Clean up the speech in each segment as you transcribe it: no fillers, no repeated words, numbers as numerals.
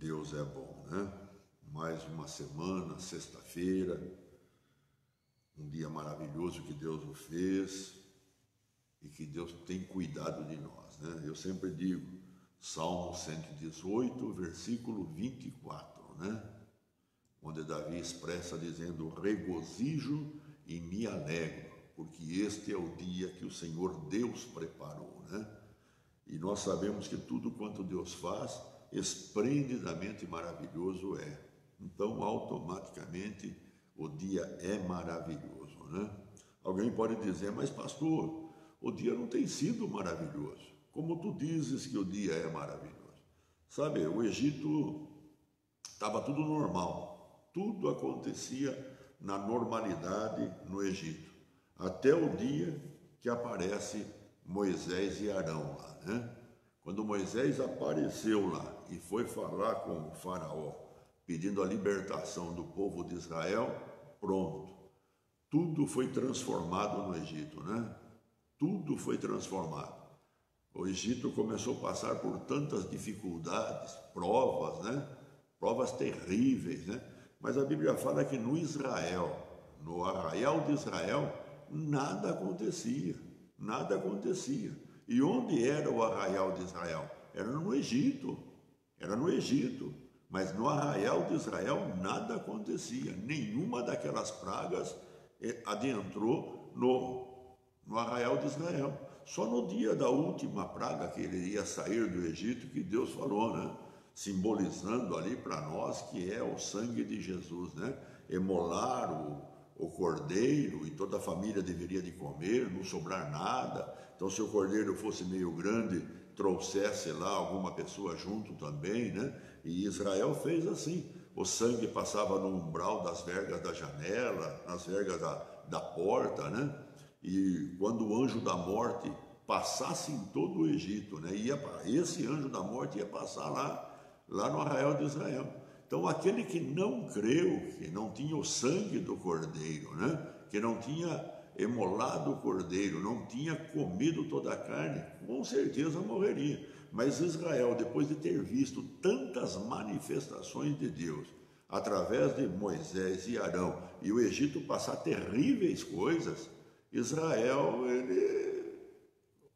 Deus é bom, né? Mais uma semana, sexta-feira, um dia maravilhoso que Deus o fez e que Deus tem cuidado de nós, né? Eu sempre digo, Salmo 118, versículo 24, né? Onde Davi expressa dizendo, regozijo e me alegro, porque este é o dia que o Senhor Deus preparou, né? E nós sabemos que tudo quanto Deus faz, esplendidamente maravilhoso é. Então, automaticamente, o dia é maravilhoso, né? Alguém pode dizer, mas pastor, o dia não tem sido maravilhoso. Como tu dizes que o dia é maravilhoso? Sabe, o Egito estava tudo normal. Tudo acontecia na normalidade no Egito. Até o dia que aparece Moisés e Arão lá, né? Quando Moisés apareceu lá e foi falar com o faraó, pedindo a libertação do povo de Israel, pronto. Tudo foi transformado no Egito, né? Tudo foi transformado. O Egito começou a passar por tantas dificuldades, provas, né? Provas terríveis, né? Mas a Bíblia fala que no Israel, no arraial de Israel, nada acontecia, nada acontecia. E onde era o arraial de Israel? Era no Egito, mas no arraial de Israel nada acontecia, nenhuma daquelas pragas adentrou no arraial de Israel. Só no dia da última praga que ele ia sair do Egito que Deus falou, né? Simbolizando ali para nós que é o sangue de Jesus, né? Emolar o cordeiro e toda a família deveria de comer, não sobrar nada. Então, se o cordeiro fosse meio grande, trouxesse lá alguma pessoa junto também, né? E Israel fez assim. O sangue passava no umbral das vergas da janela, nas vergas da porta, né? E quando o anjo da morte passasse em todo o Egito, né? Esse anjo da morte ia passar lá no arraial de Israel. Então, aquele que não creu, que não tinha o sangue do cordeiro, né? Que não tinha emolado o cordeiro, não tinha comido toda a carne, com certeza morreria. Mas Israel, depois de ter visto tantas manifestações de Deus, através de Moisés e Arão, e o Egito passar terríveis coisas, Israel, ele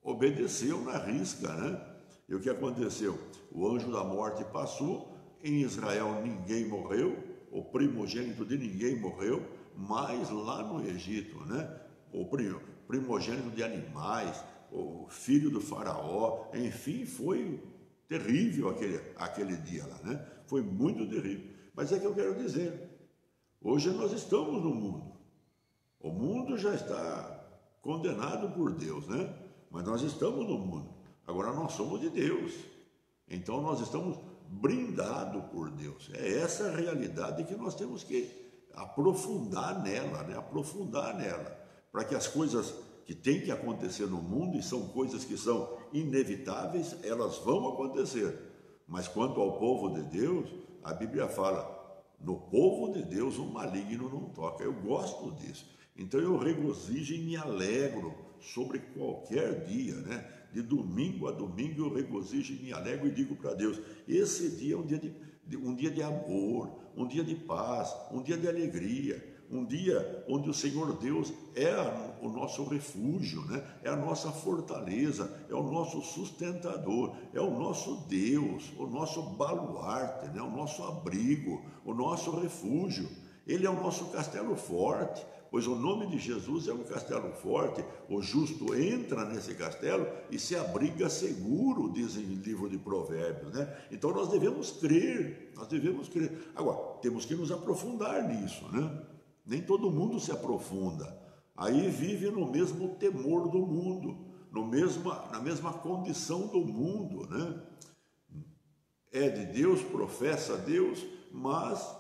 obedeceu na risca, né? E o que aconteceu? O anjo da morte passou, em Israel ninguém morreu, o primogênito de ninguém morreu, mas lá no Egito, né? O primogênito de animais, o filho do faraó, enfim, foi terrível aquele dia lá, né? Foi muito terrível. Mas é que eu quero dizer, hoje nós estamos no mundo. O mundo já está condenado por Deus, né? Mas nós estamos no mundo. Agora nós somos de Deus. Então nós estamos brindados por Deus. É essa a realidade que nós temos que aprofundar nela, né? Aprofundar nela. Para que as coisas que têm que acontecer no mundo, e são coisas que são inevitáveis, elas vão acontecer. Mas quanto ao povo de Deus, a Bíblia fala, no povo de Deus o maligno não toca. Eu gosto disso. Então eu regozijo e me alegro sobre qualquer dia, né? De domingo a domingo eu regozijo e me alegro e digo para Deus, esse dia é um dia de amor, um dia de paz, um dia de alegria, um dia onde o Senhor Deus é o nosso refúgio, né? É a nossa fortaleza, é o nosso sustentador, é o nosso Deus, o nosso baluarte, né? O nosso abrigo, o nosso refúgio. Ele é o nosso castelo forte, pois o nome de Jesus é um castelo forte. O justo entra nesse castelo e se abriga seguro, diz em livro de Provérbios, né? Então nós devemos crer, Agora, temos que nos aprofundar nisso, né? Nem todo mundo se aprofunda. Aí vive no mesmo temor do mundo, na mesma condição do mundo, né? É de Deus, professa Deus, mas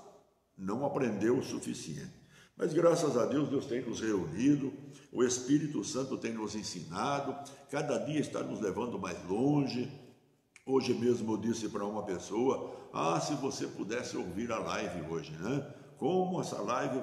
não aprendeu o suficiente. Mas graças a Deus, Deus tem nos reunido, o Espírito Santo tem nos ensinado, cada dia está nos levando mais longe. Hoje mesmo eu disse para uma pessoa, se você pudesse ouvir a live hoje, né? Como essa live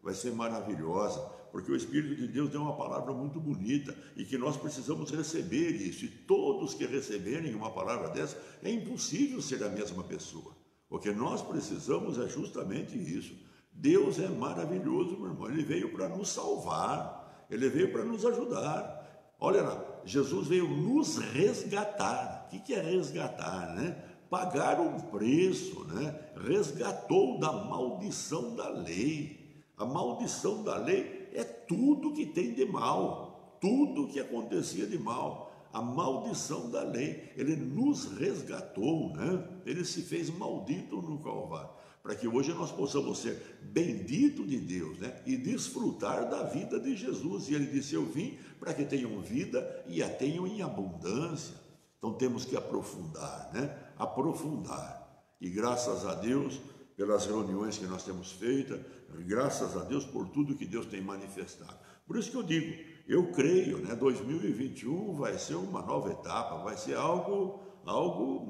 vai ser maravilhosa, porque o Espírito de Deus deu uma palavra muito bonita e que nós precisamos receber isso. E todos que receberem uma palavra dessa, é impossível ser a mesma pessoa. O que nós precisamos é justamente isso. Deus é maravilhoso, meu irmão. Ele veio para nos salvar, ele veio para nos ajudar. Olha lá, Jesus veio nos resgatar. O que é resgatar, né? Pagar um preço, né? Resgatou da maldição da lei. A maldição da lei é tudo que tem de mal, tudo que acontecia de mal. A maldição da lei, ele nos resgatou, né? Ele se fez maldito no Calvário, para que hoje nós possamos ser bendito de Deus, né? E desfrutar da vida de Jesus. E ele disse: eu vim para que tenham vida e a tenham em abundância. Então temos que aprofundar, né? Aprofundar. E graças a Deus pelas reuniões que nós temos feito, graças a Deus por tudo que Deus tem manifestado. Por isso que eu digo, eu creio, né? 2021 vai ser uma nova etapa, vai ser algo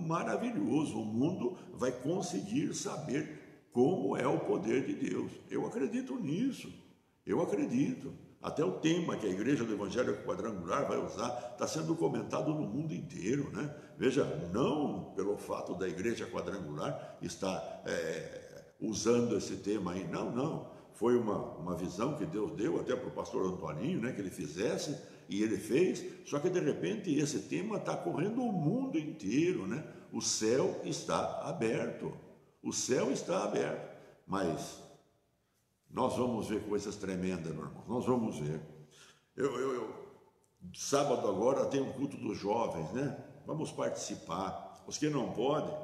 maravilhoso. O mundo vai conseguir saber como é o poder de Deus. Eu acredito nisso, eu acredito. Até o tema que a Igreja do Evangelho Quadrangular vai usar está sendo comentado no mundo inteiro, né? Veja, não pelo fato da Igreja Quadrangular estar usando esse tema aí, não. Foi uma visão que Deus deu até para o pastor Antoninho, né? Que ele fizesse, e ele fez. Só que de repente esse tema está correndo o mundo inteiro, né? O céu está aberto, o céu está aberto, mas nós vamos ver coisas tremendas, meu irmão. Nós vamos ver. Sábado agora tem um culto dos jovens, né? Vamos participar. Os que não podem,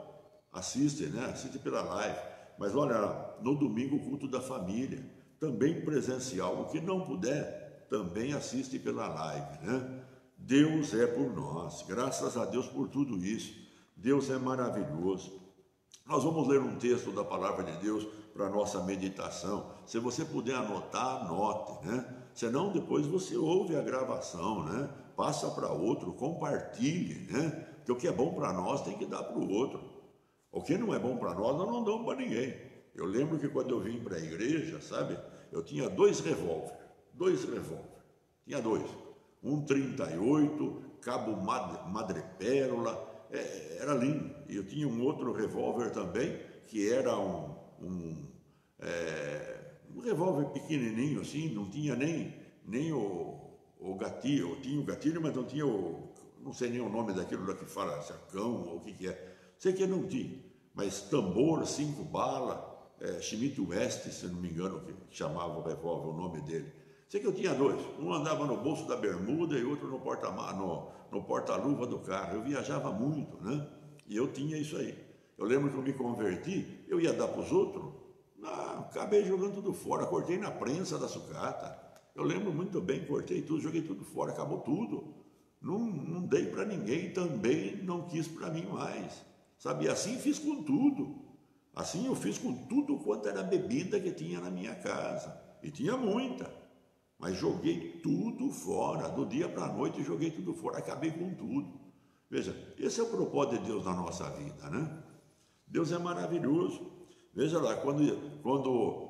assistem, né? Assistem pela live. Mas olha, no domingo o culto da família, também presencial. O que não puder, também assiste pela live, né? Deus é por nós. Graças a Deus por tudo isso. Deus é maravilhoso. Nós vamos ler um texto da palavra de Deus para a nossa meditação. Se você puder anotar, anote, né? Senão depois você ouve a gravação, né? Passa para outro, compartilhe, né? Porque o que é bom para nós tem que dar para o outro. O que não é bom para nós não damos para ninguém. Eu lembro que quando eu vim para a igreja, sabe? Eu tinha dois revólver. Tinha dois. Um 38, cabo madrepérola. Era lindo. E eu tinha um outro revólver também, que era um revólver pequenininho assim, não tinha nem o gatilho. Eu tinha o gatilho, mas não tinha não sei nem o nome daquilo lá que fala, sacão ou o que é. Sei que não tinha, mas tambor, 5 balas, Schmidt West, se não me engano, que chamava o revólver, o nome dele. Sei que eu tinha dois, um andava no bolso da bermuda e outro no porta-luva do carro. Eu viajava muito, né? E eu tinha isso aí. Eu lembro que eu me converti, eu ia dar para os outros, acabei jogando tudo fora, cortei na prensa da sucata. Eu lembro muito bem, cortei tudo, joguei tudo fora, acabou tudo. Não dei para ninguém, também não quis para mim mais. Sabe, e assim fiz com tudo. Assim eu fiz com tudo quanto era bebida que tinha na minha casa. E tinha muita. Mas joguei tudo fora. Do dia para a noite joguei tudo fora. Acabei com tudo. Veja, esse é o propósito de Deus na nossa vida, né? Deus é maravilhoso. Veja lá, quando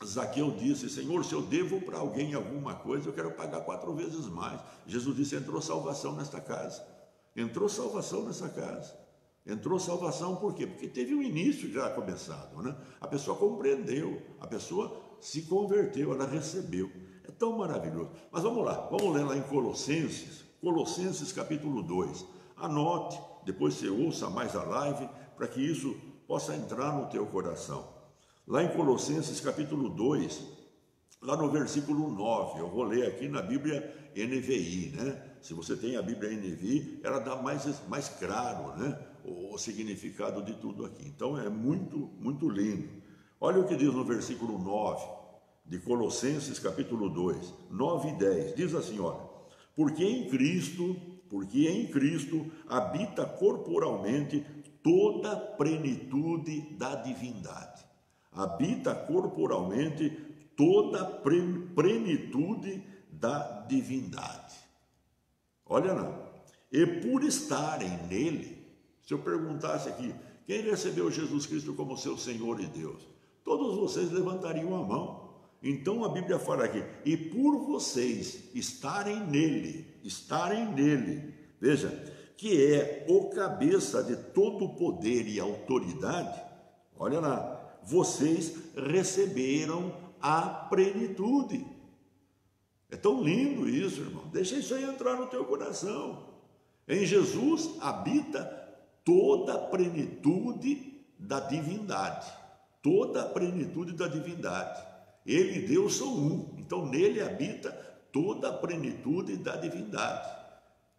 Zaqueu disse: Senhor, se eu devo para alguém alguma coisa, eu quero pagar 4 vezes mais. Jesus disse: entrou salvação nesta casa. Entrou salvação nessa casa. Entrou salvação por quê? Porque teve um início já começado, né? A pessoa compreendeu, a pessoa se converteu, ela recebeu. É tão maravilhoso. Mas vamos lá, vamos ler lá em Colossenses capítulo 2. Anote, depois você ouça mais a live, para que isso possa entrar no teu coração. Lá em Colossenses capítulo 2, lá no versículo 9, eu vou ler aqui na Bíblia NVI, né? Se você tem a Bíblia NVI, ela dá mais claro, né? O significado de tudo aqui. Então é muito, muito lindo. Olha o que diz no versículo 9 de Colossenses capítulo 2, 9 e 10. Diz assim, olha: porque em Cristo habita corporalmente toda a plenitude da divindade. Habita corporalmente toda a plenitude da divindade. Olha lá. E por estarem nele, se eu perguntasse aqui, quem recebeu Jesus Cristo como seu Senhor e Deus? Todos vocês levantariam a mão. Então a Bíblia fala aqui: e por vocês estarem nele, veja, que é o cabeça de todo poder e autoridade. Olha lá, vocês receberam a plenitude. É tão lindo isso, irmão. Deixa isso aí entrar no teu coração. Em Jesus habita toda a plenitude da divindade. Toda a plenitude da divindade. Ele e Deus são um. Então nele habita toda a plenitude da divindade.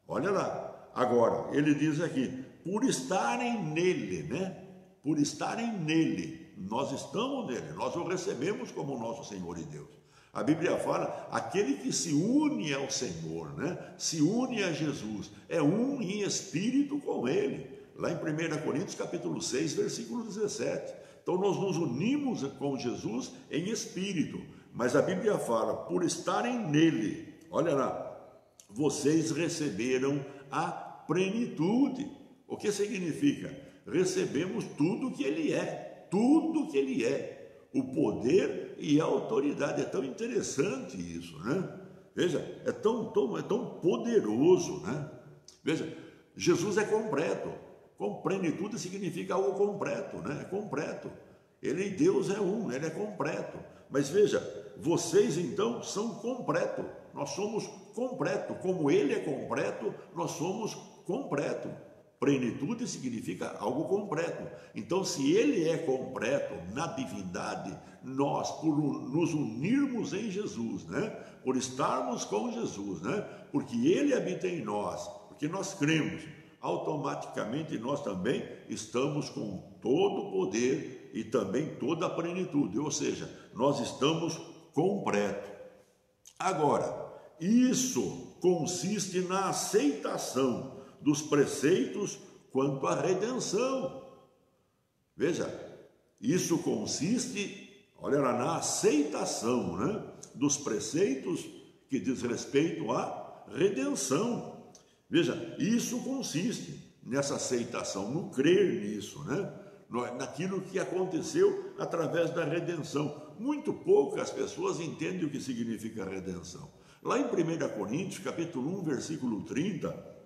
Olha lá. Agora, ele diz aqui, por estarem nele, né? Por estarem nele, nós estamos nele, nós o recebemos como nosso Senhor e Deus. A Bíblia fala, aquele que se une ao Senhor, né? Se une a Jesus, é um em espírito com ele. Lá em 1 Coríntios capítulo 6, versículo 17. Então nós nos unimos com Jesus em espírito. Mas a Bíblia fala, por estarem nele, olha lá, vocês receberam a plenitude. O que significa? Recebemos tudo que ele é, tudo que ele é. O poder e a autoridade. É tão interessante isso, né? Veja, é tão poderoso, né? Veja, Jesus é completo. Com plenitude significa algo completo, né? É completo. Ele, Deus é um, ele é completo. Mas veja, vocês então são completo. Nós somos completo. Como ele é completo, nós somos completo. Plenitude significa algo completo. Então, se ele é completo na divindade, nós, por nos unirmos em Jesus, né? Por estarmos com Jesus, né? Porque ele habita em nós, porque nós cremos, automaticamente nós também estamos com todo o poder e também toda a plenitude, ou seja, nós estamos completos. Agora, isso consiste na aceitação dos preceitos quanto à redenção. Veja, isso consiste, olha lá, na aceitação, né, dos preceitos que diz respeito à redenção. Veja, isso consiste nessa aceitação, no crer nisso, né, naquilo que aconteceu através da redenção. Muito poucas pessoas entendem o que significa redenção. Lá em 1 Coríntios, capítulo 1, versículo 30,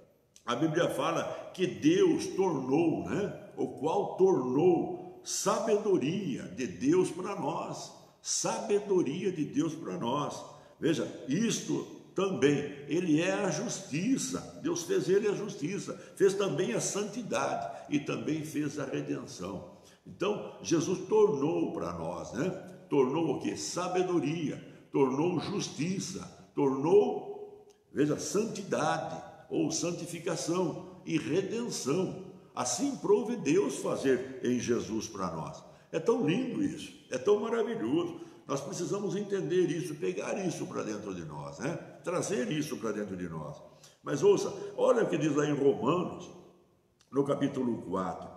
a Bíblia fala que Deus tornou, né? O qual tornou sabedoria de Deus para nós. Sabedoria de Deus para nós. Veja, isto também, ele é a justiça. Deus fez ele a justiça. Fez também a santidade e também fez a redenção. Então, Jesus tornou para nós, né? Tornou o quê? Sabedoria. Tornou justiça. Tornou, veja, santidade ou santificação e redenção. Assim prouve Deus fazer em Jesus para nós. É tão lindo isso, é tão maravilhoso. Nós precisamos entender isso, pegar isso para dentro de nós, né? Trazer isso para dentro de nós. Mas ouça, olha o que diz lá em Romanos, no capítulo 4.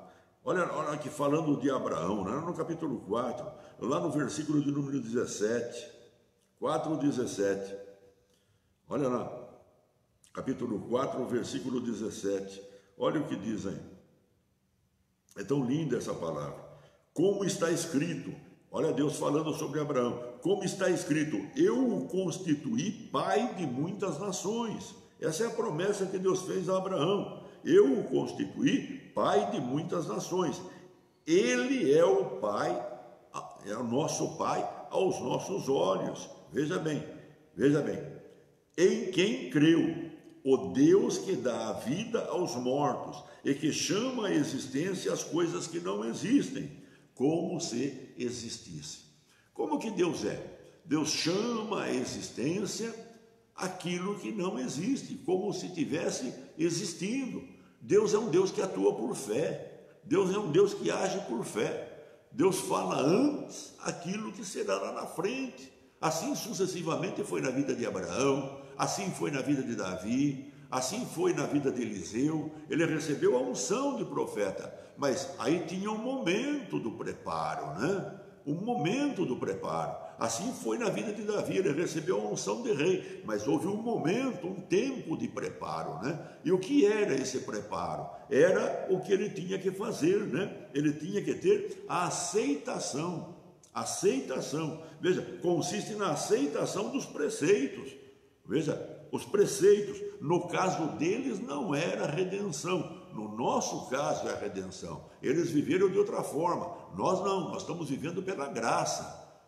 Olha aqui falando de Abraão, né? No capítulo 4, lá no versículo de número 17, 4:17. Olha lá. Capítulo 4, versículo 17. Olha o que diz aí. É tão linda essa palavra. Como está escrito, olha Deus falando sobre Abraão. Como está escrito, eu o constituí pai de muitas nações. Essa é a promessa que Deus fez a Abraão. Eu o constituí pai de muitas nações. Ele é o pai, é o nosso pai aos nossos olhos. Veja bem, em quem creu. O Deus que dá a vida aos mortos e que chama à existência as coisas que não existem, como se existissem. Como que Deus é? Deus chama à existência aquilo que não existe, como se tivesse existindo. Deus é um Deus que atua por fé. Deus é um Deus que age por fé. Deus fala antes aquilo que será lá na frente. Assim sucessivamente foi na vida de Abraão, assim foi na vida de Davi, assim foi na vida de Eliseu. Ele recebeu a unção de profeta, mas aí tinha um momento do preparo, né? Um momento do preparo. Assim foi na vida de Davi, ele recebeu a unção de rei, mas houve um momento, um tempo de preparo, né? E o que era esse preparo? Era o que ele tinha que fazer, né? Ele tinha que ter a aceitação. Aceitação, veja, consiste na aceitação dos preceitos. Veja, os preceitos, no caso deles não era redenção, no nosso caso é a redenção. Eles viveram de outra forma, nós não, nós estamos vivendo pela graça,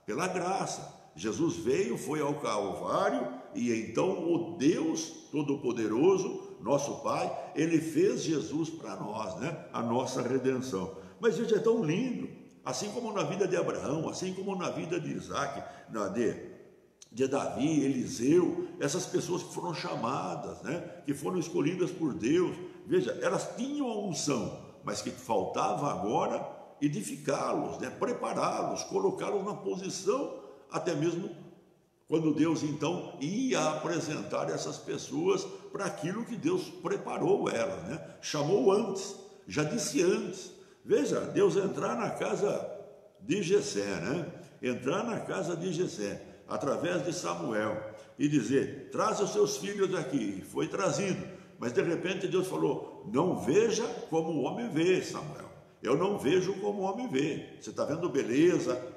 pela graça. Jesus veio, foi ao Calvário, e então o Deus Todo-Poderoso, nosso Pai, Ele fez Jesus para nós, né? A nossa redenção. Mas veja, é tão lindo, assim como na vida de Abraão, assim como na vida de Isaac, de Davi, Eliseu, essas pessoas que foram chamadas, né? Que foram escolhidas por Deus. Veja, elas tinham a unção, mas que faltava agora edificá-los, né? Prepará-los, colocá-los na posição, até mesmo quando Deus então ia apresentar essas pessoas para aquilo que Deus preparou elas, né? Chamou antes, já disse antes. Veja, Deus entrar na casa de Jessé, né? Entrar na casa de Jessé, através de Samuel, e dizer: traz os seus filhos aqui. Foi trazido, mas de repente Deus falou: não veja como o homem vê, Samuel. Eu não vejo como o homem vê. Você está vendo beleza,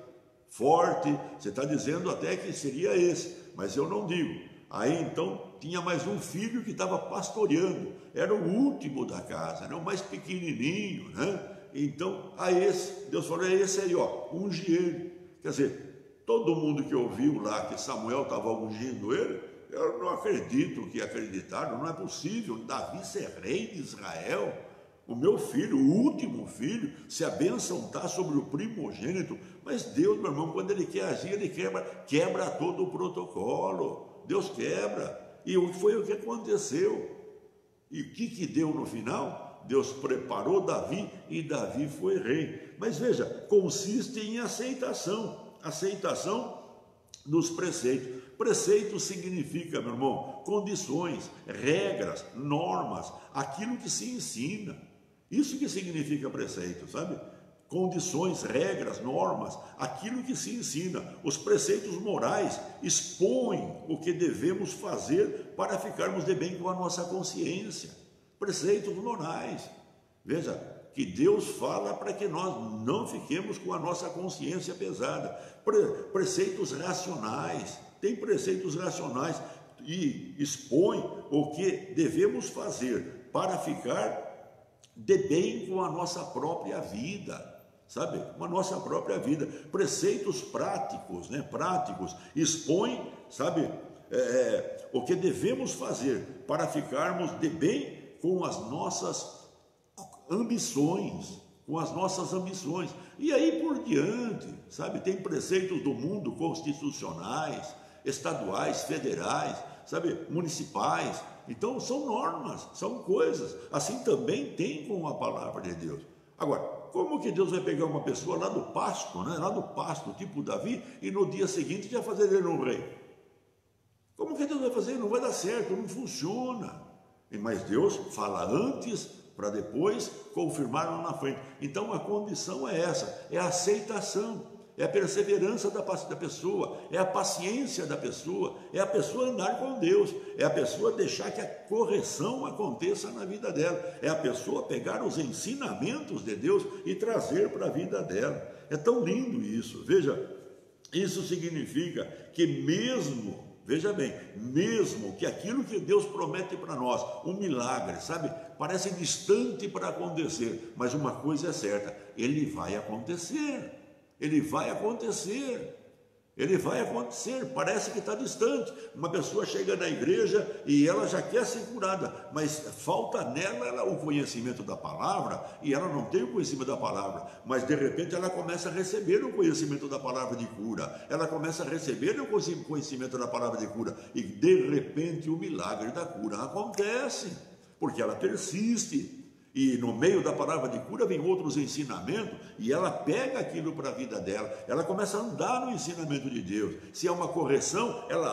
forte, você está dizendo até que seria esse, mas eu não digo. Aí então tinha mais um filho que estava pastoreando, era o último da casa, né? O mais pequenininho, né? Então a esse, Deus falou: é esse aí, ó, unge ele. Quer dizer, todo mundo que ouviu lá que Samuel estava ungindo ele, eu não acredito que acreditaram, não é possível Davi ser rei de Israel. O meu filho, o último filho, se a bênção está sobre o primogênito. Mas Deus, meu irmão, quando Ele quer agir, Ele quebra todo o protocolo. Deus quebra. E foi o que aconteceu. E o que deu no final? Deus preparou Davi e Davi foi rei. Mas veja, consiste em aceitação. Aceitação dos preceitos. Preceito significa, meu irmão, condições, regras, normas, aquilo que se ensina. Isso que significa preceito, sabe? Condições, regras, normas, aquilo que se ensina. Os preceitos morais expõem o que devemos fazer para ficarmos de bem com a nossa consciência. Preceitos morais. Veja, que Deus fala para que nós não fiquemos com a nossa consciência pesada. Preceitos racionais. Tem preceitos racionais e expõe o que devemos fazer para ficar de bem com a nossa própria vida, sabe? Com a nossa própria vida. Preceitos práticos, né? Práticos, expõe, sabe? O que devemos fazer para ficarmos de bem com as nossas ambições, E aí por diante, sabe? Tem preceitos do mundo constitucionais, estaduais, federais, sabe? Municipais. Então são normas, são coisas. Assim também tem com a palavra de Deus. Agora, como que Deus vai pegar uma pessoa lá do pasto, né? Lá do pasto, tipo Davi, e no dia seguinte já fazer ele um rei? Como que Deus vai fazer? Não vai dar certo, não funciona. Mas Deus fala antes para depois confirmar lá na frente. Então a condição é essa, é a aceitação. É a perseverança da pessoa, é a paciência da pessoa, é a pessoa andar com Deus, é a pessoa deixar que a correção aconteça na vida dela, é a pessoa pegar os ensinamentos de Deus e trazer para a vida dela. É tão lindo isso. Veja, isso significa que veja bem, mesmo que aquilo que Deus promete para nós, um milagre, sabe, parece distante para acontecer, mas uma coisa é certa, ele vai acontecer. Ele vai acontecer, parece que está distante. Uma pessoa chega na igreja e ela já quer ser curada, mas falta nela o conhecimento da palavra, e ela não tem o conhecimento da palavra, mas de repente ela começa a receber o conhecimento da palavra de cura, ela começa a receber o conhecimento da palavra de cura, e de repente o milagre da cura acontece, porque ela persiste. E no meio da palavra de cura vem outros ensinamentos, e ela pega aquilo para a vida dela, ela começa a andar no ensinamento de Deus. Se é uma correção, ela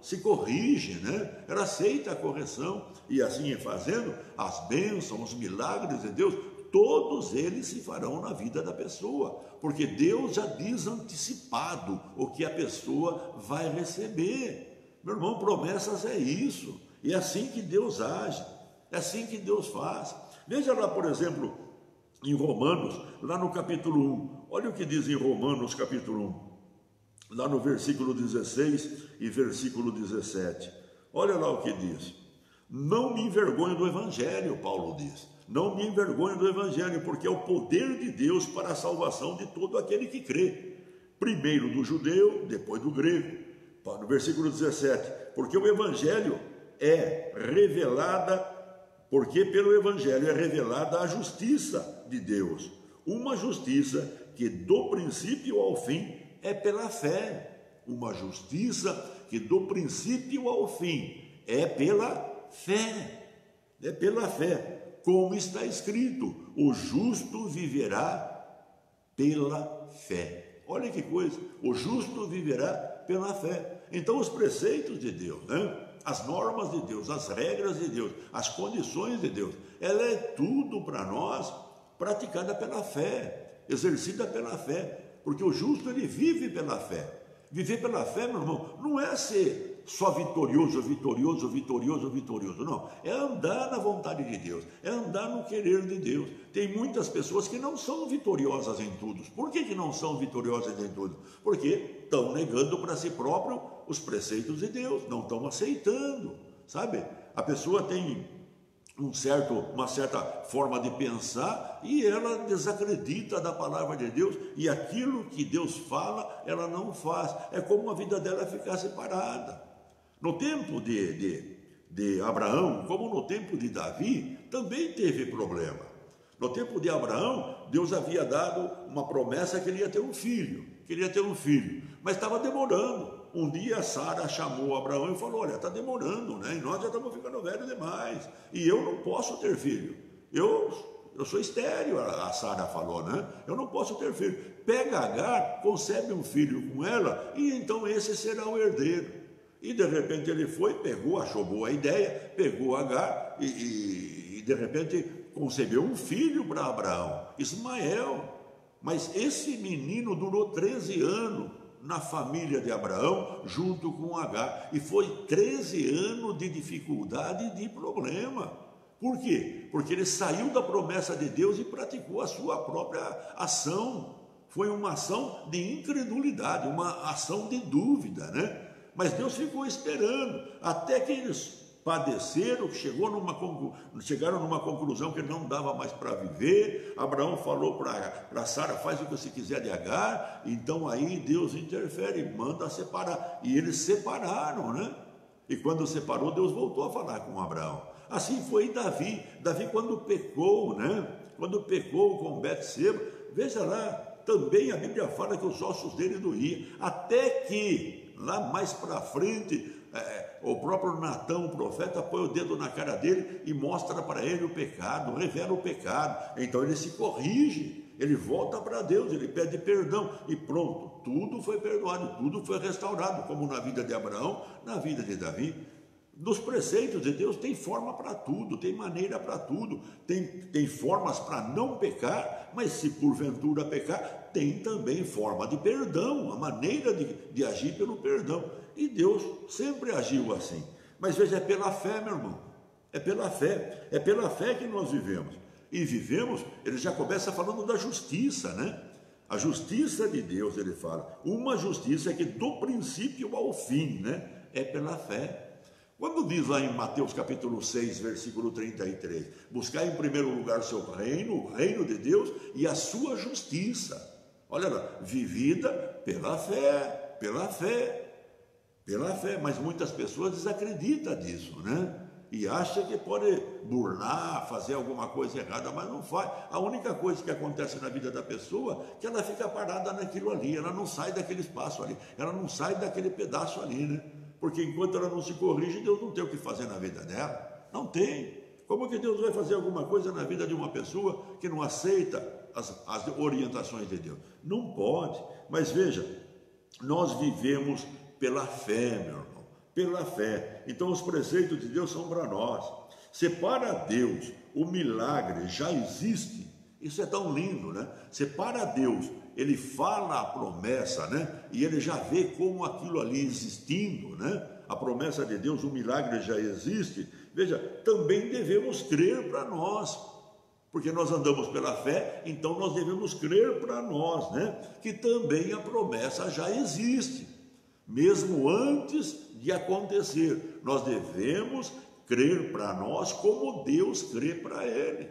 se corrige, né? Ela aceita a correção, e assim fazendo, as bênçãos, os milagres de Deus, todos eles se farão na vida da pessoa, porque Deus já diz antecipado o que a pessoa vai receber. Meu irmão, promessas é isso, e é assim que Deus age, é assim que Deus faz. Veja lá, por exemplo, em Romanos, lá no capítulo 1, olha o que diz em Romanos capítulo 1, lá no versículo 16 e versículo 17, olha lá o que diz: não me envergonho do evangelho, Paulo diz, Não me envergonho do Evangelho, porque é o poder de Deus para a salvação de todo aquele que crê. Primeiro do judeu, depois do grego. No versículo 17, porque o Evangelho é revelada, porque pelo Evangelho é revelada a justiça de Deus. Uma justiça que do princípio ao fim é pela fé. Uma justiça que do princípio ao fim é pela fé. É pela fé. Como está escrito, o justo viverá pela fé. Olha que coisa, o justo viverá pela fé. Então os preceitos de Deus, né? As normas de Deus, as regras de Deus, as condições de Deus, ela é tudo para nós praticada pela fé, exercida pela fé, porque o justo ele vive pela fé. Viver pela fé, meu irmão, não é ser só vitorioso, vitorioso, vitorioso, vitorioso, não. É andar na vontade de Deus, é andar no querer de Deus. Tem muitas pessoas que não são vitoriosas em tudo. Por que não são vitoriosas em tudo? Porque estão negando para si próprio os preceitos de Deus, não estão aceitando, sabe? A pessoa tem uma certa forma de pensar e ela desacredita da palavra de Deus, e aquilo que Deus fala, ela não faz. É como a vida dela ficar separada. No tempo de Abraão, como no tempo de Davi, também teve problema. No tempo de Abraão, Deus havia dado uma promessa que ele ia ter um filho, mas estava demorando. Um dia Sara chamou Abraão e falou: olha, está demorando, né? E nós já estamos ficando velhos demais, e eu não posso ter filho. Eu sou estéril, a Sara falou, né? Eu não posso ter filho. Pega Agar, concebe um filho com ela, e então esse será o herdeiro. E de repente ele foi, achou boa a ideia, pegou Agar e de repente concebeu um filho para Abraão, Ismael. Mas esse menino durou 13 anos na família de Abraão, junto com Agar, e foi 13 anos de dificuldade e de problema. Por quê? Porque ele saiu da promessa de Deus e praticou a sua própria ação. Foi uma ação de incredulidade, uma ação de dúvida, né? Mas Deus ficou esperando, até que eles padeceram, chegaram numa conclusão que não dava mais para viver. Abraão falou para Sara: faz o que você quiser de Agar. Então aí Deus interfere, manda separar, e eles separaram, né? E quando separou, Deus voltou a falar com Abraão. Assim foi Davi, quando pecou, né? Quando pecou com Betseba, veja lá, também a Bíblia fala que os ossos dele doíam, até que lá mais para frente, o próprio Natão, o profeta, põe o dedo na cara dele e mostra para ele o pecado, revela o pecado. Então ele se corrige, ele volta para Deus, ele pede perdão e pronto, tudo foi perdoado, tudo foi restaurado, como na vida de Abraão, na vida de Davi. Dos preceitos de Deus tem forma para tudo, tem maneira para tudo, tem formas para não pecar, mas se porventura pecar, tem também forma de perdão, a maneira de agir pelo perdão. E Deus sempre agiu assim. Mas veja, é pela fé, meu irmão, é pela fé que nós vivemos. E vivemos, ele já começa falando da justiça, né? A justiça de Deus, ele fala, uma justiça que do princípio ao fim, né? É pela fé. Quando diz lá em Mateus capítulo 6, versículo 33, buscar em primeiro lugar o seu reino, o reino de Deus e a sua justiça. Olha lá, vivida pela fé, mas muitas pessoas desacreditam disso, né? E acham que pode burlar, fazer alguma coisa errada, mas não faz. A única coisa que acontece na vida da pessoa é que ela fica parada naquilo ali, ela não sai daquele espaço ali, ela não sai daquele pedaço ali, né? Porque enquanto ela não se corrige, Deus não tem o que fazer na vida dela. Não tem. Como que Deus vai fazer alguma coisa na vida de uma pessoa que não aceita as orientações de Deus? Não pode. Mas veja, nós vivemos pela fé, meu irmão. Pela fé. Então os preceitos de Deus são para nós. Se para Deus o milagre já existe, isso é tão lindo, né? Se para Deus ele fala a promessa, né? E ele já vê como aquilo ali existindo, né? A promessa de Deus, o milagre já existe. Veja, também devemos crer para nós, porque nós andamos pela fé, então nós devemos crer para nós, né? Que também a promessa já existe, mesmo antes de acontecer. Nós devemos crer para nós como Deus crê para ele.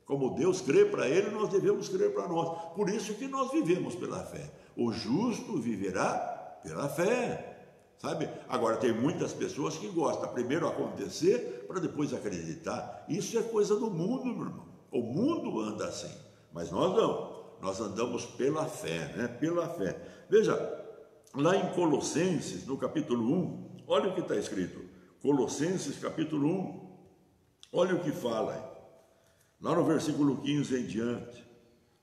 Como Deus crê para ele, nós devemos crer para nós. Por isso que nós vivemos pela fé. O justo viverá pela fé. Sabe? Agora, tem muitas pessoas que gostam primeiro acontecer para depois acreditar. Isso é coisa do mundo, meu irmão. O mundo anda assim, mas nós não. Nós andamos pela fé, né? Pela fé. Veja, lá em Colossenses, no capítulo 1, olha o que está escrito. Colossenses, capítulo 1, olha o que fala aí. Lá no versículo 15 em diante,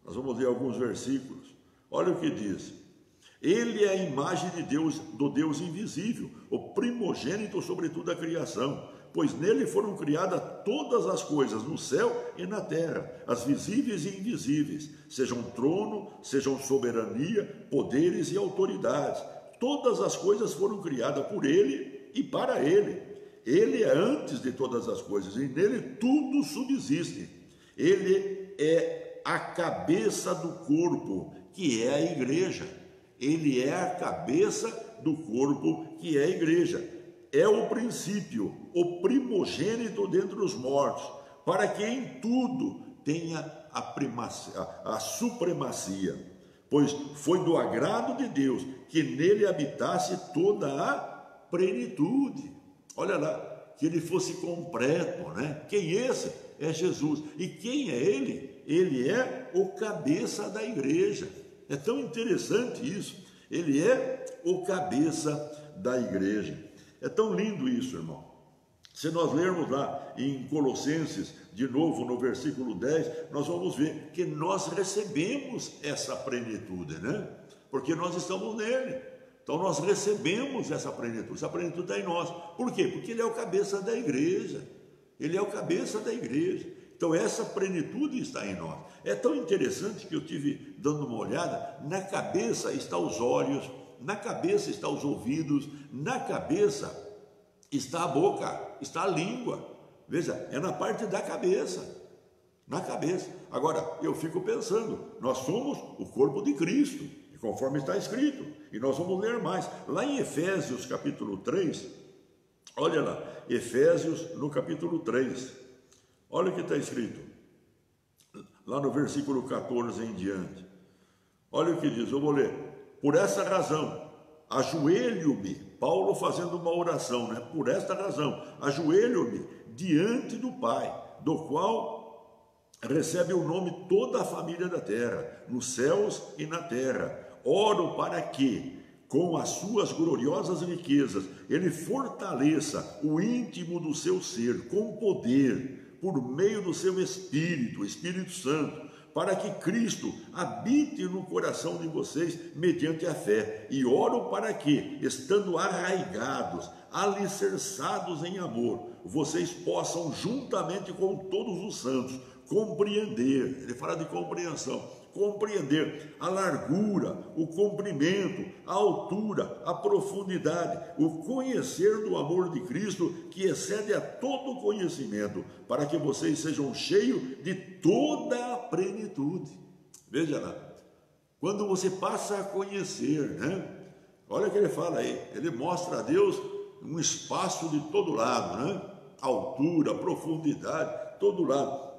nós vamos ler alguns versículos. Olha o que diz. Ele é a imagem de Deus, do Deus invisível, o primogênito sobre toda a criação, pois nele foram criadas todas as coisas no céu e na terra, as visíveis e invisíveis, sejam trono, sejam soberania, poderes e autoridades. Todas as coisas foram criadas por ele e para ele. Ele é antes de todas as coisas e nele tudo subsiste. Ele é a cabeça do corpo, que é a igreja. Ele é a cabeça do corpo, que é a igreja. É o princípio, o primogênito dentre os mortos, para que em tudo tenha a supremacia. Pois foi do agrado de Deus que nele habitasse toda a plenitude. Olha lá, que ele fosse completo, né? Quem é esse? É Jesus. E quem é ele? Ele é o cabeça da igreja. É tão interessante isso. Ele é o cabeça da igreja. É tão lindo isso, irmão. Se nós lermos lá em Colossenses, de novo no versículo 10, nós vamos ver que nós recebemos essa plenitude, né? Porque nós estamos nele. Então nós recebemos essa plenitude está em nós. Por quê? Porque ele é o cabeça da igreja. Ele é o cabeça da igreja. Então essa plenitude está em nós. É tão interessante que eu tive dando uma olhada, na cabeça estão os olhos, na cabeça estão os ouvidos, na cabeça está a boca, está a língua. Veja, é na parte da cabeça, na cabeça. Agora, eu fico pensando, nós somos o corpo de Cristo, e conforme está escrito, e nós vamos ler mais. Lá em Efésios capítulo 3, olha lá, Efésios no capítulo 3, olha o que está escrito. Lá no versículo 14 em diante. Olha o que diz, eu vou ler. Por essa razão, ajoelho-me, Paulo fazendo uma oração, né? Por esta razão, ajoelho-me diante do Pai, do qual recebe o nome toda a família da terra, nos céus e na terra. Oro para que, com as suas gloriosas riquezas, ele fortaleça o íntimo do seu ser, com poder, por meio do seu Espírito, Espírito Santo, para que Cristo habite no coração de vocês mediante a fé. E oro para que, estando arraigados, alicerçados em amor, vocês possam, juntamente com todos os santos, compreender, ele fala de compreensão, compreender a largura, o comprimento, a altura, a profundidade, o conhecer do amor de Cristo, que excede a todo conhecimento, para que vocês sejam cheios de toda a plenitude. Veja lá, quando você passa a conhecer, né? Olha o que ele fala aí, ele mostra a Deus um espaço de todo lado, né? Altura, profundidade, todo lado.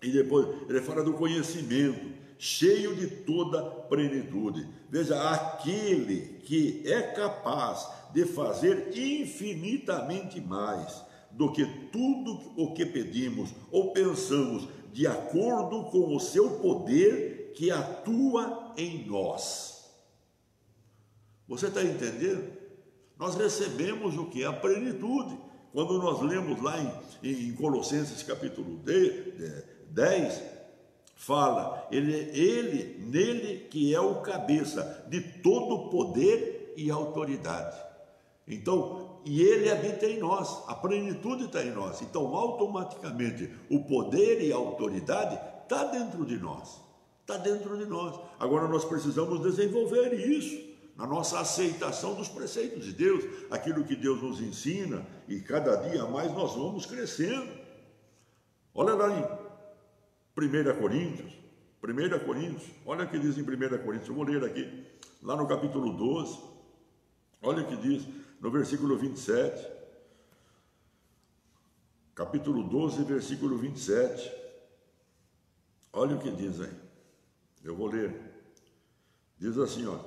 E depois ele fala do conhecimento, cheio de toda plenitude. Veja, aquele que é capaz de fazer infinitamente mais do que tudo o que pedimos ou pensamos, de acordo com o seu poder que atua em nós. Você está entendendo? Nós recebemos o que? A plenitude. Quando nós lemos lá em Colossenses capítulo 10, fala, ele nele que é o cabeça de todo poder e autoridade. Então, e ele habita em nós, a plenitude está em nós. Então, automaticamente, o poder e a autoridade está dentro de nós. Está dentro de nós. Agora, nós precisamos desenvolver isso na nossa aceitação dos preceitos de Deus, aquilo que Deus nos ensina, e cada dia mais nós vamos crescendo. Olha lá em 1 Coríntios, olha o que diz em 1 Coríntios, eu vou ler aqui, lá no capítulo 12, olha o que diz no versículo 27, capítulo 12, versículo 27, Olha o que diz aí. Eu vou ler. Diz assim, ó.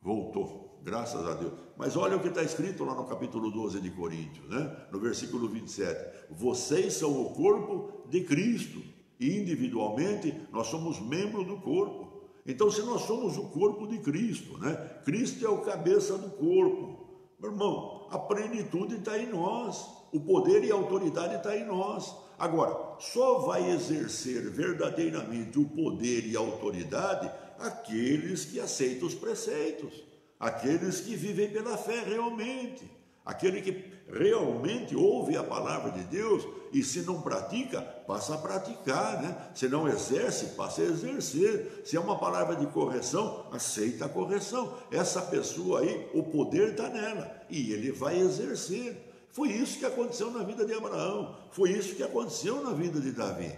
Voltou, graças a Deus. Mas olha o que está escrito lá no capítulo 12 de Coríntios, né? No versículo 27. Vocês são o corpo de Cristo e individualmente nós somos membros do corpo. Então, se nós somos o corpo de Cristo, né? Cristo é o cabeça do corpo. Meu irmão, a plenitude está em nós, o poder e a autoridade está em nós. Agora, só vai exercer verdadeiramente o poder e a autoridade aqueles que aceitam os preceitos, aqueles que vivem pela fé realmente, aquele que realmente ouve a palavra de Deus e se não pratica, passa a praticar, né? Se não exerce, passa a exercer. Se é uma palavra de correção, aceita a correção. Essa pessoa aí, o poder está nela e ele vai exercer. Foi isso que aconteceu na vida de Abraão, foi isso que aconteceu na vida de Davi.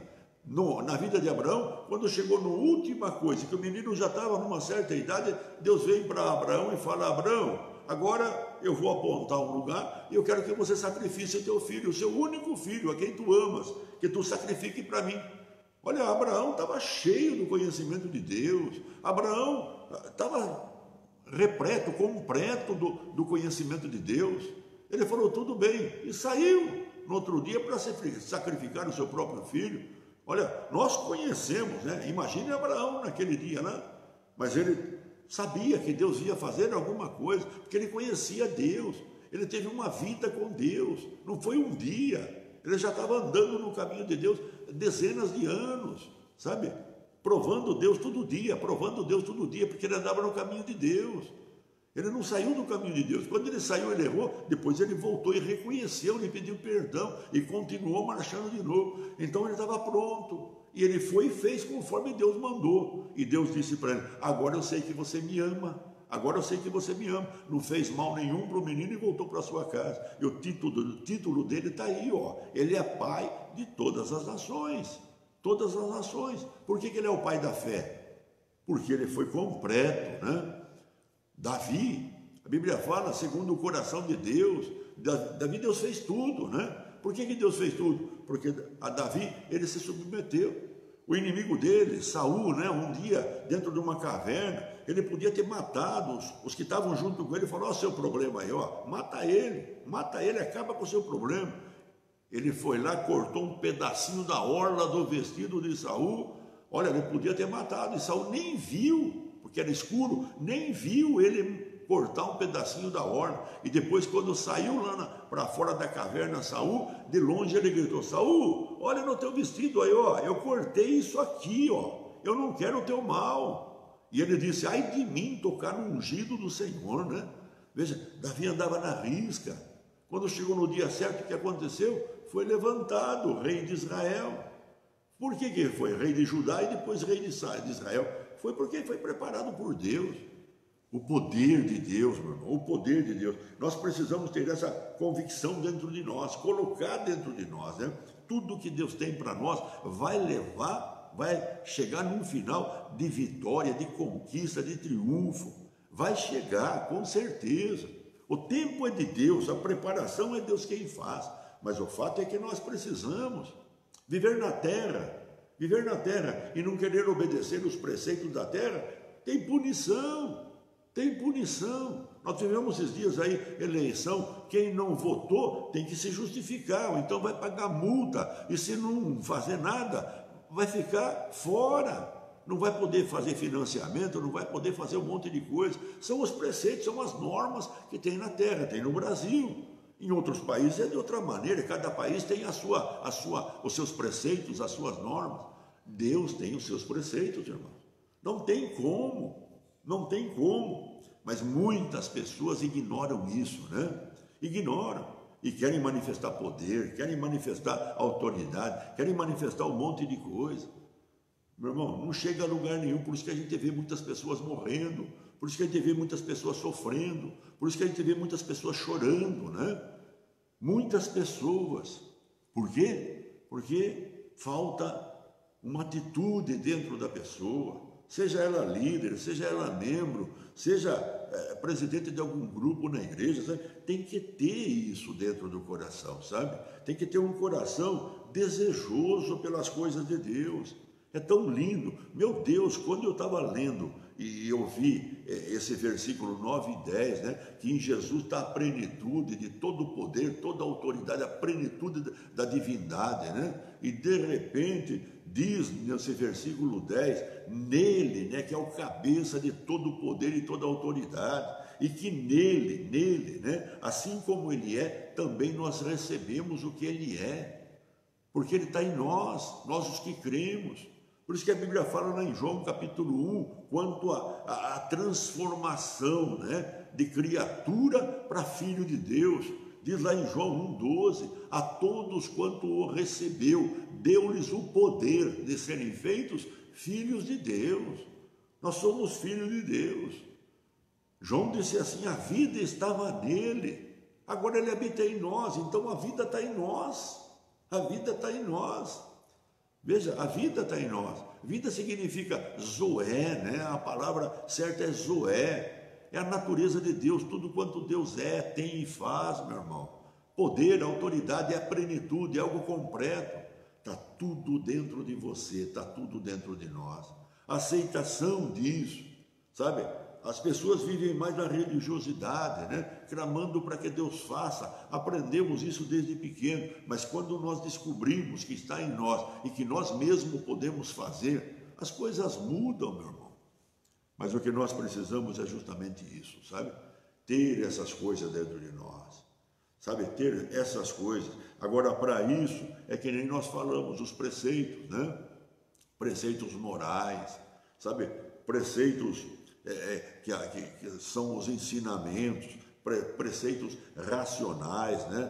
Na vida de Abraão, quando chegou na última coisa, que o menino já estava numa certa idade, Deus vem para Abraão e fala: Abraão, agora eu vou apontar um lugar e eu quero que você sacrifique o teu filho, o seu único filho, a quem tu amas, que tu sacrifique para mim. Olha, Abraão estava cheio do conhecimento de Deus, Abraão estava repleto, completo do conhecimento de Deus. Ele falou: tudo bem, e saiu no outro dia para sacrificar o seu próprio filho. Olha, nós conhecemos, né? Imagine Abraão naquele dia, né? Mas ele sabia que Deus ia fazer alguma coisa, porque ele conhecia Deus, ele teve uma vida com Deus, não foi um dia, ele já estava andando no caminho de Deus dezenas de anos, sabe? Provando Deus todo dia, porque ele andava no caminho de Deus. Ele não saiu do caminho de Deus. Quando ele saiu, ele errou, depois ele voltou e reconheceu, ele pediu perdão e continuou marchando de novo. Então ele estava pronto. E ele foi e fez conforme Deus mandou. E Deus disse para ele: agora eu sei que você me ama. Agora eu sei que você me ama. Não fez mal nenhum para o menino e voltou para sua casa. E o título dele está aí, ó. Ele é pai de todas as nações. Todas as nações. Por que ele é o pai da fé? Porque ele foi completo, né? Davi, a Bíblia fala, segundo o coração de Deus. Davi, Deus fez tudo, né? Por que Deus fez tudo? Porque a Davi, ele se submeteu. O inimigo dele, Saul, né? Um dia, dentro de uma caverna, ele podia ter matado os que estavam junto com ele. Falou: ó, seu problema aí, ó, mata ele, acaba com o seu problema. Ele foi lá, cortou um pedacinho da orla do vestido de Saul. Olha, ele podia ter matado, e Saul nem viu, porque era escuro, nem viu ele cortar um pedacinho da orla. E depois, quando saiu lá para fora da caverna, Saul, de longe ele gritou: Saul, olha no teu vestido aí, ó, eu cortei isso aqui, ó, eu não quero o teu mal. E ele disse: ai de mim tocar no ungido do Senhor, né? Veja, Davi andava na risca. Quando chegou no dia certo, o que aconteceu? Foi levantado o rei de Israel. Por que ele foi rei de Judá e depois rei de Israel? Foi porque foi preparado por Deus. O poder de Deus, meu irmão, o poder de Deus. Nós precisamos ter essa convicção dentro de nós, colocar dentro de nós, né? Tudo que Deus tem para nós vai chegar num final de vitória, de conquista, de triunfo. Vai chegar, com certeza. O tempo é de Deus, a preparação é Deus quem faz. Mas o fato é que nós precisamos viver na terra e não querer obedecer os preceitos da terra. Tem punição. Nós tivemos esses dias aí, eleição, quem não votou tem que se justificar, ou então vai pagar multa, e se não fazer nada, vai ficar fora, não vai poder fazer financiamento, não vai poder fazer um monte de coisa. São os preceitos, são as normas que tem na terra, tem no Brasil. Em outros países é de outra maneira, cada país tem os seus preceitos, as suas normas. Deus tem os seus preceitos, irmãos. Não tem como, mas muitas pessoas ignoram isso, né? Ignoram e querem manifestar poder, querem manifestar autoridade, querem manifestar um monte de coisa. Meu irmão, não chega a lugar nenhum. Por isso que a gente vê muitas pessoas morrendo, por isso que a gente vê muitas pessoas sofrendo, por isso que a gente vê muitas pessoas chorando, né? Muitas pessoas. Por quê? Porque falta uma atitude dentro da pessoa, seja ela líder, seja ela membro, seja presidente de algum grupo na igreja, sabe? Tem que ter isso dentro do coração, sabe? Tem que ter um coração desejoso pelas coisas de Deus. É tão lindo. Meu Deus, quando eu estava lendo e eu vi esse versículo 9 e 10, né, que em Jesus está a plenitude de todo o poder, toda a autoridade, a plenitude da divindade, né? E de repente diz nesse versículo 10, nele, né, que é o cabeça de todo o poder e toda a autoridade, e que nele, né, assim como ele é, também nós recebemos o que ele é, porque ele está em nós os que cremos. Por isso que a Bíblia fala lá em João capítulo 1, quanto a transformação, né, de criatura para filho de Deus. Diz lá em João 1,12, a todos quanto o recebeu, deu-lhes o poder de serem feitos filhos de Deus. Nós somos filhos de Deus. João disse assim, a vida estava nele, agora ele habita em nós, então a vida está em nós, a vida está em nós. Veja, a vida está em nós. Vida significa zoé, né? A palavra certa é zoé. É a natureza de Deus, tudo quanto Deus é, tem e faz, meu irmão. Poder, autoridade, é a plenitude, é algo completo. Está tudo dentro de você, está tudo dentro de nós. Aceitação disso, sabe? As pessoas vivem mais na religiosidade, né? Clamando para que Deus faça. Aprendemos isso desde pequeno, mas quando nós descobrimos que está em nós e que nós mesmos podemos fazer, as coisas mudam, meu irmão. Mas o que nós precisamos é justamente isso, sabe? Ter essas coisas dentro de nós, sabe? Ter essas coisas. Agora, para isso, é que nem nós falamos, os preceitos, né? Preceitos morais, sabe? Preceitos que são os ensinamentos, preceitos racionais, né?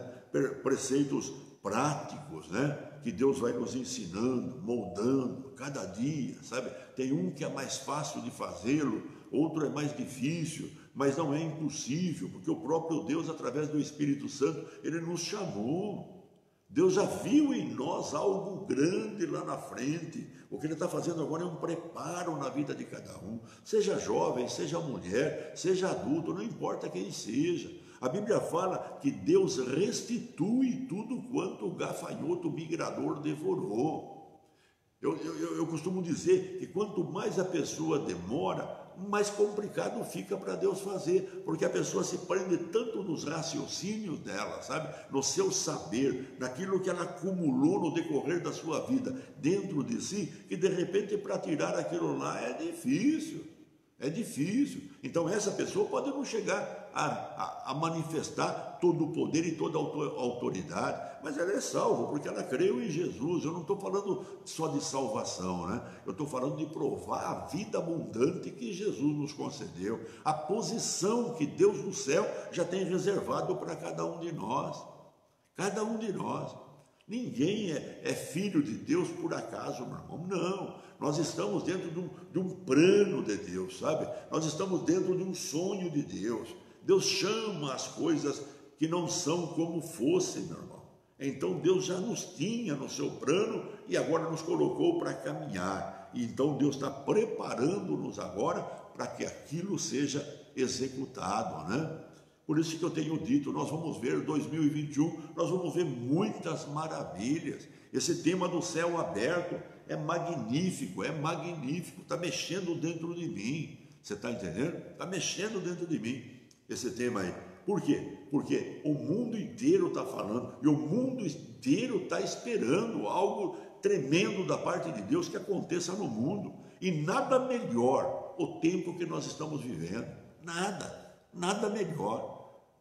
Preceitos práticos, né? Que Deus vai nos ensinando, moldando cada dia, sabe? Tem um que é mais fácil de fazê-lo, outro é mais difícil, mas não é impossível, porque o próprio Deus, através do Espírito Santo, ele nos chamou. Deus já viu em nós algo grande lá na frente. O que ele está fazendo agora é um preparo na vida de cada um. Seja jovem, seja mulher, seja adulto, não importa quem seja. A Bíblia fala que Deus restitui tudo quanto o gafanhoto migrador devorou. Eu costumo dizer que quanto mais a pessoa demora, mais complicado fica para Deus fazer, porque a pessoa se prende tanto nos raciocínios dela, sabe? No seu saber, naquilo que ela acumulou no decorrer da sua vida dentro de si, que de repente para tirar aquilo lá é difícil. É difícil. Então essa pessoa pode não chegar a manifestar todo o poder e toda a autoridade, mas ela é salva porque ela creu em Jesus. Eu não estou falando só de salvação, né? Eu estou falando de provar a vida abundante que Jesus nos concedeu, a posição que Deus no céu já tem reservado para cada um de nós. Cada um de nós. Ninguém é filho de Deus por acaso, meu irmão. Não. Nós estamos dentro de um plano de Deus, sabe? Nós estamos dentro de um sonho de Deus. Deus chama as coisas que não são como fossem, meu irmão. Então Deus já nos tinha no seu plano e agora nos colocou para caminhar. E então Deus está preparando-nos agora para que aquilo seja executado, né? Por isso que eu tenho dito, nós vamos ver 2021, nós vamos ver muitas maravilhas. Esse tema do céu aberto é magnífico, está mexendo dentro de mim. Você está entendendo? Está mexendo dentro de mim esse tema aí. Por quê? Porque o mundo inteiro está falando e o mundo inteiro está esperando algo tremendo da parte de Deus que aconteça no mundo. E nada melhor o tempo que nós estamos vivendo. Nada melhor.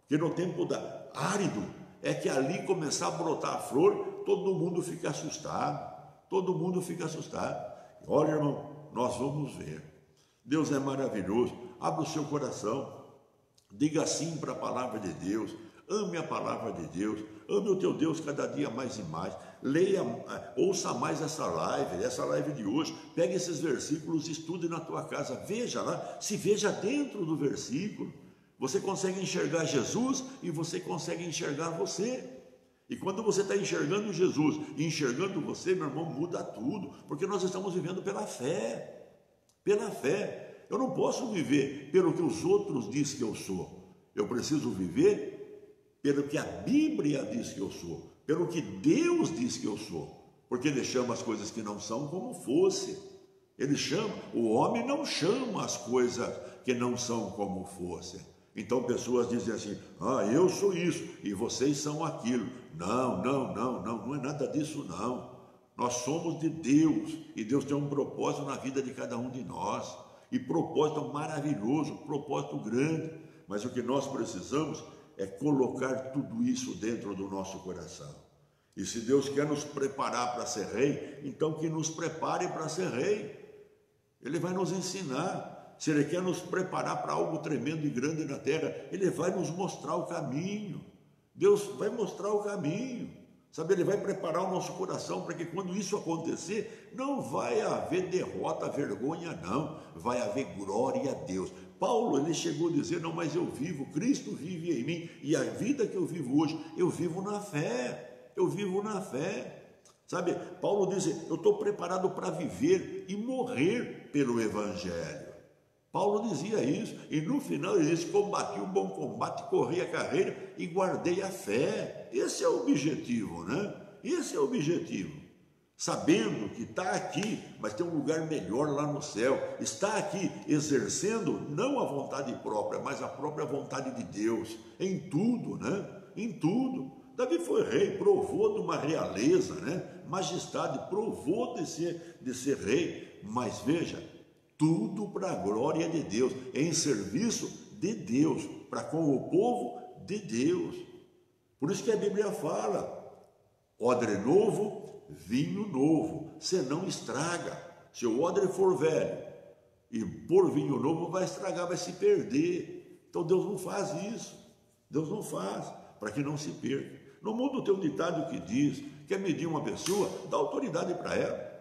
Porque no tempo árido é que ali começar a brotar a flor, todo mundo fica assustado. Todo mundo fica assustado. Olha, irmão, nós vamos ver. Deus é maravilhoso. Abra o seu coração. Diga sim para a palavra de Deus. Ame a palavra de Deus. Ame o teu Deus cada dia mais e mais. Leia, ouça mais essa live de hoje. Pegue esses versículos, estude na tua casa. Veja lá, se veja dentro do versículo. Você consegue enxergar Jesus e você consegue enxergar você. E quando você está enxergando Jesus e enxergando você, meu irmão, muda tudo, porque nós estamos vivendo pela fé. Pela fé. Eu não posso viver pelo que os outros dizem que eu sou. Eu preciso viver pelo que a Bíblia diz que eu sou, pelo que Deus diz que eu sou. porque ele chama as coisas que não são como fosse. Ele chama, o homem não chama as coisas que não são como fosse. Então pessoas dizem assim, eu sou isso e vocês são aquilo. Não é nada disso não. Nós somos de Deus e Deus tem um propósito na vida de cada um de nós. E propósito maravilhoso, propósito grande. Mas o que nós precisamos é colocar tudo isso dentro do nosso coração. E se Deus quer nos preparar para ser rei, então que nos prepare para ser rei. Ele vai nos ensinar. Se Ele quer nos preparar para algo tremendo e grande na terra, Ele vai nos mostrar o caminho. Deus vai mostrar o caminho. Sabe, Ele vai preparar o nosso coração para que quando isso acontecer, não vai haver derrota, vergonha, não. Vai haver glória a Deus. Paulo, ele chegou a dizer, não, mas eu vivo, Cristo vive em mim, e a vida que eu vivo hoje, eu vivo na fé, eu vivo na fé. Sabe, Paulo diz, eu estou preparado para viver e morrer pelo Evangelho. Paulo dizia isso, e no final ele disse, combati o bom combate, corri a carreira e guardei a fé. Esse é o objetivo, né? Esse é o objetivo. Sabendo que está aqui, mas tem um lugar melhor lá no céu. Está aqui exercendo não a vontade própria, mas a própria vontade de Deus. Em tudo, né? Em tudo. Davi foi rei, provou de uma realeza, né? Majestade, provou de ser rei. Mas veja, tudo para a glória de Deus, em serviço de Deus, para com o povo de Deus. Por isso que a Bíblia fala, odre novo, vinho novo, senão estraga. Se o odre for velho e pôr vinho novo, vai estragar, vai se perder. Então Deus não faz isso. Deus não faz, para que não se perca. No mundo tem um ditado que diz, quer medir uma pessoa, dá autoridade para ela.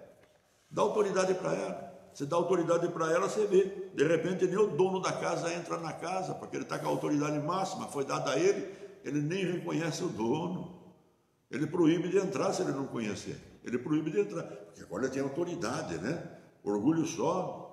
Dá autoridade para ela. Você dá autoridade para ela, você vê. De repente nem o dono da casa entra na casa, porque ele está com a autoridade máxima, foi dada a ele, ele nem reconhece o dono. Ele proíbe de entrar se ele não conhecer. Ele proíbe de entrar, porque agora ele tem autoridade, né? Orgulho sobe.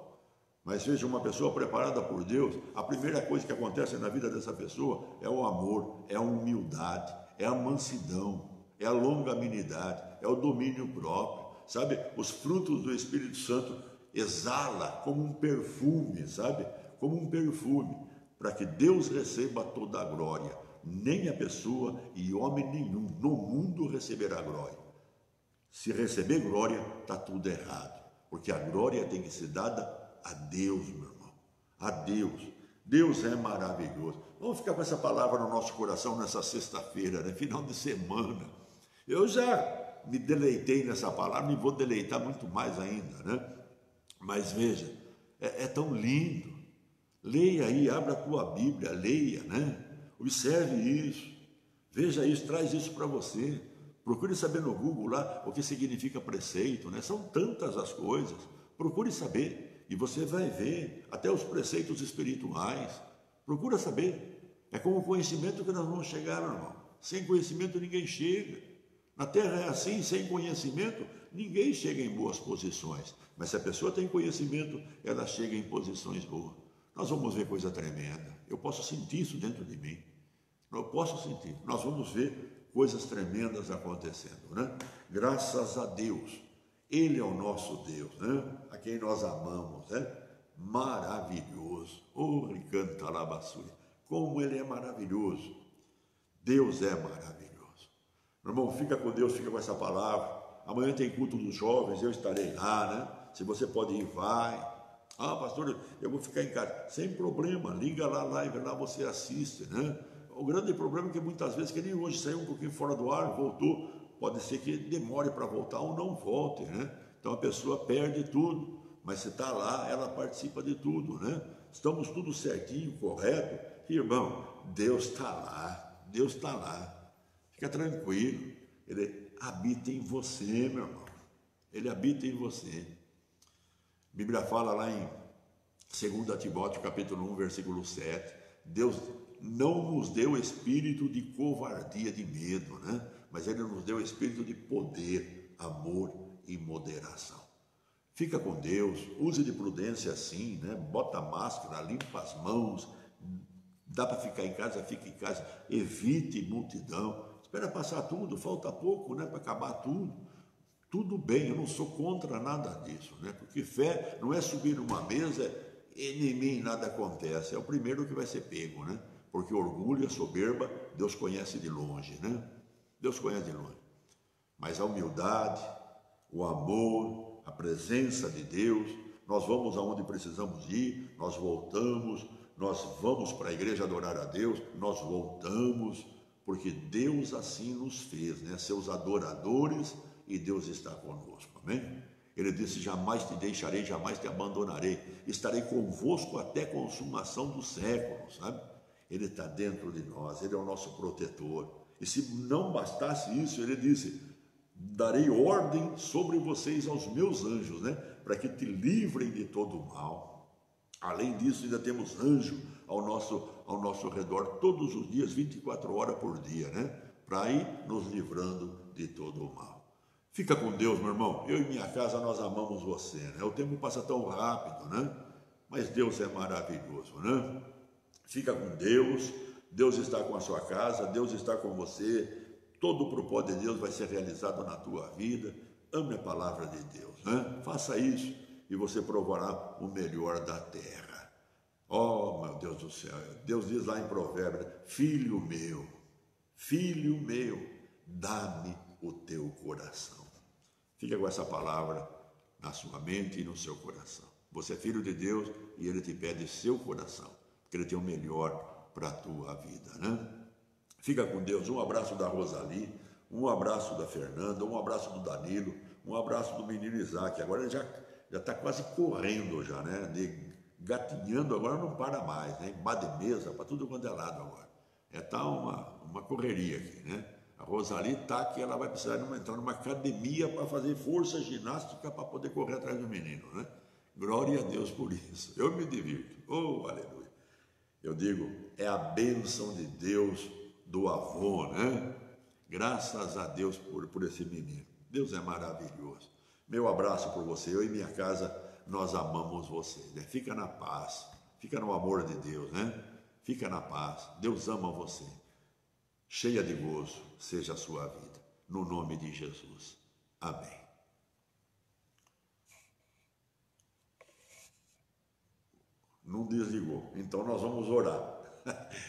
Mas veja, uma pessoa preparada por Deus, a primeira coisa que acontece na vida dessa pessoa é o amor, é a humildade, é a mansidão, é a longanimidade, é o domínio próprio. Sabe, os frutos do Espírito Santo exala como um perfume, sabe? Como um perfume, para que Deus receba toda a glória. Nem a pessoa e homem nenhum no mundo receberá glória. Se receber glória, está tudo errado, porque a glória tem que ser dada a Deus, meu irmão, a Deus. Deus é maravilhoso. Vamos ficar com essa palavra no nosso coração nessa sexta-feira, né? Final de semana. Eu já me deleitei nessa palavra e vou deleitar muito mais ainda, né? Mas veja, é tão lindo. Leia aí, abra a tua Bíblia, leia, né? Observe isso, veja isso, traz isso para você. Procure saber no Google lá o que significa preceito, né? São tantas as coisas. Procure saber e você vai ver até os preceitos espirituais. Procura saber. É com o conhecimento que nós vamos chegar, meu irmão. Sem conhecimento ninguém chega. Na terra é assim, sem conhecimento ninguém chega em boas posições. Mas se a pessoa tem conhecimento, ela chega em posições boas. Nós vamos ver coisa tremenda. Eu posso sentir isso dentro de mim. Eu posso sentir. Nós vamos ver coisas tremendas acontecendo, né? Graças a Deus. Ele é o nosso Deus, né? A quem nós amamos, né? Maravilhoso. Oh, canta alabaçúria. Como Ele é maravilhoso. Deus é maravilhoso. Meu irmão, fica com Deus, fica com essa palavra. Amanhã tem culto dos jovens, eu estarei lá, né? Se você pode ir, vai. Ah, pastor, eu vou ficar em casa. Sem problema, liga lá, live lá, você assiste, né? O grande problema é que muitas vezes, que nem hoje saiu um pouquinho fora do ar, voltou, pode ser que demore para voltar ou não volte, né? Então a pessoa perde tudo, mas se está lá, ela participa de tudo, né? Estamos tudo certinho, correto? Irmão, Deus está lá, Deus está lá. Fica tranquilo, Ele habita em você, meu irmão. Ele habita em você. A Bíblia fala lá em 2 Timóteo capítulo 1, versículo 7, Deus não nos deu espírito de covardia, de medo, né? Mas Ele nos deu espírito de poder, amor e moderação. Fica com Deus, use de prudência assim, né? Bota a máscara, limpa as mãos, dá para ficar em casa, fica em casa, evite multidão, espera passar tudo, falta pouco, né? Para acabar tudo. tudo bem, eu não sou contra nada disso, né? Porque fé não é subir numa mesa e em mim nada acontece. É o primeiro que vai ser pego, né? Porque orgulho, a soberba, Deus conhece de longe, né? Deus conhece de longe. Mas a humildade, o amor, a presença de Deus, nós vamos aonde precisamos ir, nós voltamos, nós vamos para a igreja adorar a Deus, nós voltamos, porque Deus assim nos fez, né? Seus adoradores, e Deus está conosco, amém? Ele disse, jamais te deixarei, jamais te abandonarei, estarei convosco até a consumação dos séculos, sabe? Ele está dentro de nós, Ele é o nosso protetor. E se não bastasse isso, Ele disse, darei ordem sobre vocês aos meus anjos, né? Para que te livrem de todo o mal. Além disso, ainda temos anjo ao nosso redor, todos os dias, 24 horas por dia, né? Para ir nos livrando de todo o mal. Fica com Deus, meu irmão. Eu e minha casa, nós amamos você, né? O tempo passa tão rápido, né? Mas Deus é maravilhoso, né? Fica com Deus. Deus está com a sua casa, Deus está com você. Todo o propósito de Deus vai ser realizado na tua vida. Ame a palavra de Deus, né? Faça isso e você provará o melhor da terra. Oh, meu Deus do céu. Deus diz lá em Provérbios, filho meu, dá-me o teu coração. Fica com essa palavra na sua mente e no seu coração. Você é filho de Deus e Ele te pede seu coração, porque Ele tem o melhor para a tua vida, né? Fica com Deus. Um abraço da Rosali, um abraço da Fernanda, um abraço do Danilo, um abraço do menino Isaac. Agora ele já está quase correndo já, né? Gatinhando, agora não para mais, né? Bate mesa para tudo quanto é lado agora. Tá uma correria aqui, né? A Rosali está que ela vai precisar entrar numa academia para fazer força ginástica para poder correr atrás do menino, né? Glória a Deus por isso. Eu me divirto. Oh, aleluia. Eu digo, é a bênção de Deus do avô, né? Graças a Deus por esse menino. Deus é maravilhoso. Meu abraço por você. Eu e minha casa, nós amamos você, né? Fica na paz. Fica no amor de Deus, né? Fica na paz. Deus ama você. Cheia de gozo seja a sua vida. No nome de Jesus. Amém. Não desligou. Então nós vamos orar.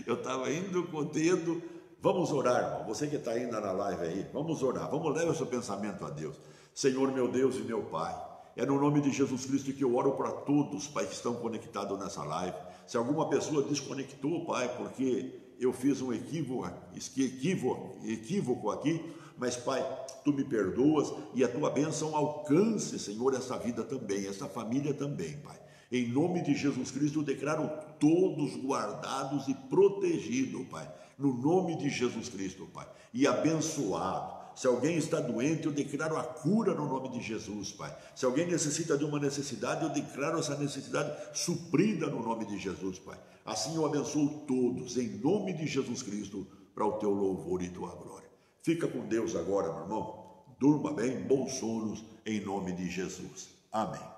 Eu estava indo com o dedo. Vamos orar, irmão. Você que está ainda na live aí, vamos orar. Vamos levar o seu pensamento a Deus. Senhor, meu Deus e meu Pai, é no nome de Jesus Cristo que eu oro para todos, Pai, que estão conectados nessa live. Se alguma pessoa desconectou, Pai, porque eu fiz um equívoco aqui, mas, Pai, Tu me perdoas e a Tua bênção alcance, Senhor, essa vida também, essa família também, Pai. Em nome de Jesus Cristo, eu declaro todos guardados e protegidos, Pai. No nome de Jesus Cristo, Pai. E abençoado. Se alguém está doente, eu declaro a cura no nome de Jesus, Pai. Se alguém necessita de uma necessidade, eu declaro essa necessidade suprida no nome de Jesus, Pai. Assim eu abençoo todos, em nome de Jesus Cristo, para o Teu louvor e Tua glória. Fica com Deus agora, meu irmão. Durma bem, bons sonos, em nome de Jesus. Amém.